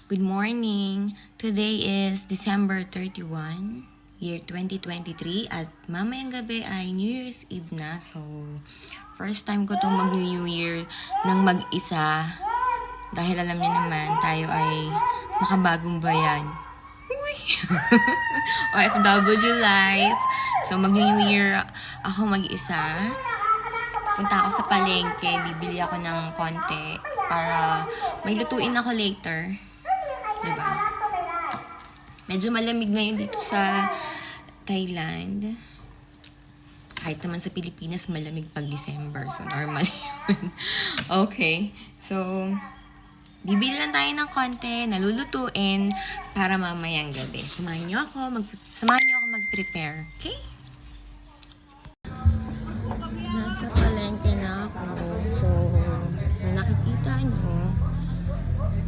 Good morning! Today is December 31, year 2023 at mamayang gabi ay New Year's Eve na. So, first time ko itong mag-New Year ng mag-isa dahil alam niyo naman tayo ay makabagong bayan. OFW life. So, mag-New Year ako mag-isa. Punta ako sa palengke, bibili ako ng konti para may lutuin ako later. Diba? Medyo malamig ngayon dito sa Thailand. Kahit naman sa Pilipinas, malamig pag December. So, normal yun. Okay. So, bibili lang tayo ng konti, nalulutuin para mamayang gabi. Samahan niyo ako mag-prepare. Okay? Nasa palengke na ako. So nakikita niyo,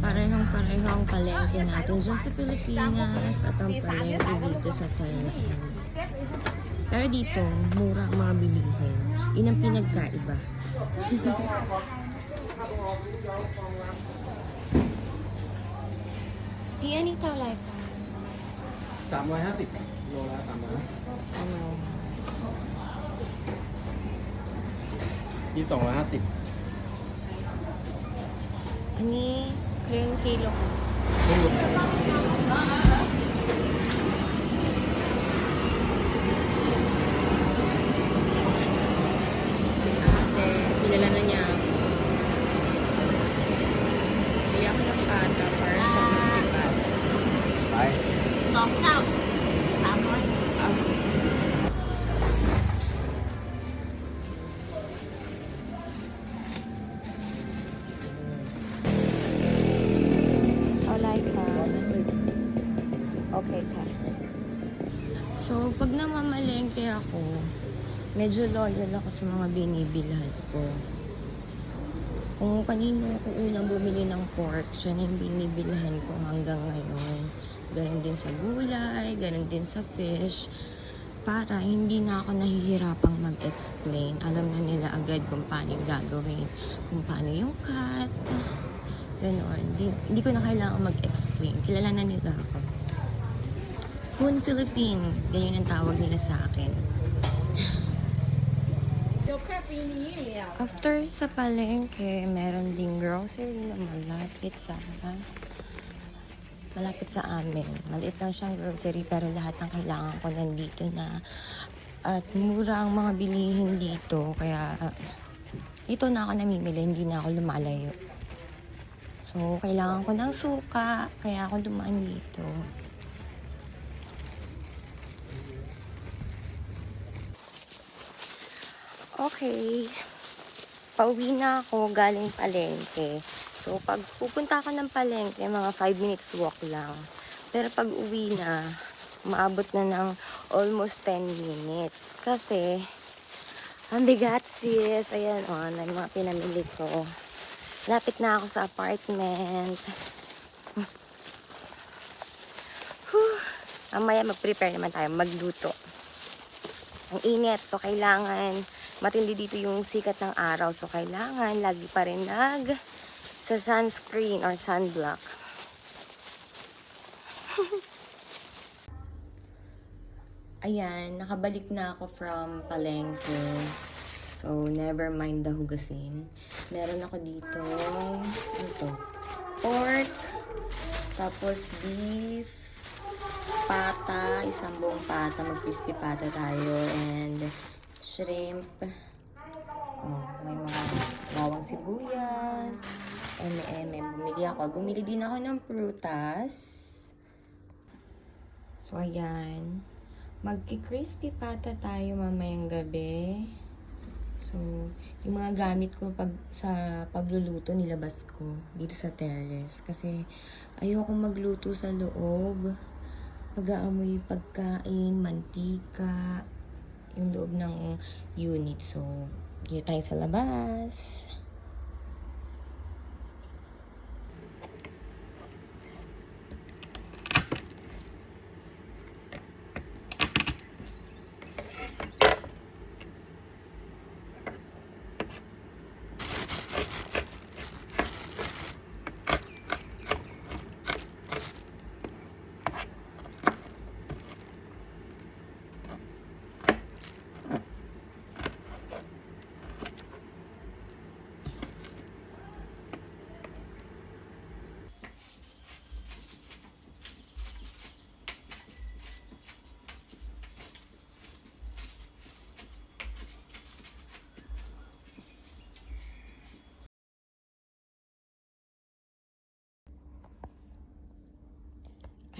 parehong-pareho ang palengke natin dyan sa Pilipinas at ang palengke dito sa Thailand. Pero dito, mura ang mga bilihin. Yun ang pinagkaiba. Iyan ito like 350โลละ300 ano, ที่250 ani, kring kilo ko. Ate, kilala na niya. Bili ako ng pata para sa crispy pata. ไป Alay ka. Okay ka. So, pag namamalengke ako, medyo loyal ako sa mga binibilhan ko. Kung kanino ako unang bumili ng pork, siya na yung binibilhan ko hanggang ngayon. Ganon din sa gulay, ganon din sa fish. Para hindi na ako nahihirapang mag-explain. Alam na nila agad kung paano yung gagawin. Kung paano yung cut. Ganon. Hindi ko na kailangan mag-explain. Kilala na nila ako. Kun Philippine. Ganyan ang tawag nila sa akin. After sa palengke, meron ding grocery na malapit sa amin. Maliit lang siyang grocery pero lahat ng kailangan ko nandito na. At mura ang mga bilihin dito. Kaya ito na ako namimili, hindi na ako lumalayo. So, kailangan ko ng suka. Kaya ako dumaan dito. Okay. Pauwi na ako galing palengke. So, pag pupunta ako ng palengke, mga 5 minutes walk lang. Pero pag uwi na, maabot na ng almost 10 minutes. Kasi, ang bigat sis. Ayan, na yung mga pinamili ko. Lapit na ako sa apartment. Mamaya mag-prepare naman tayo, magluto. Ang init, so kailangan matindi dito yung sikat ng araw. So, kailangan lagi pa rin sa sunscreen or sunblock. Ayan, nakabalik na ako from palengke. So, never mind the hugasin. Meron ako dito, pork, tapos beef, pata, isang buong pata, mag-crispy pata tayo, and shrimp. May mga bawang sibuyas, bumili din ako ng prutas. So, ayan. Magki-crispy pata tayo mamayang gabi. So, yung mga gamit ko sa pagluluto, nilabas ko dito sa terrace. Kasi, ayoko magluto sa loob. Pag-aamoy pagkain, mantika, yung loob ng unit. So, dito tayo sa labas.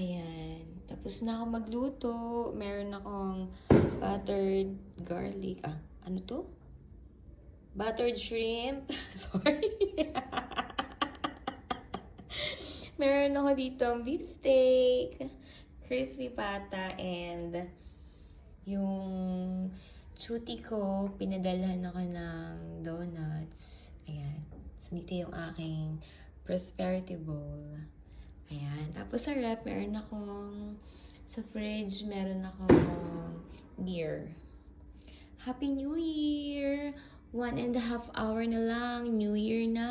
Ayan. Tapos na ako magluto. Meron akong buttered garlic. Ano to? Buttered shrimp. Sorry. Meron ako dito beef steak, crispy pata, and yung chuti ko, pinadalhan ako ng donuts. Ayan. So, dito yung aking prosperity bowl. Ayan. Tapos sa ref, meron akong, sa fridge, meron akong beer. Happy New Year! 1.5 hour na lang. New Year na!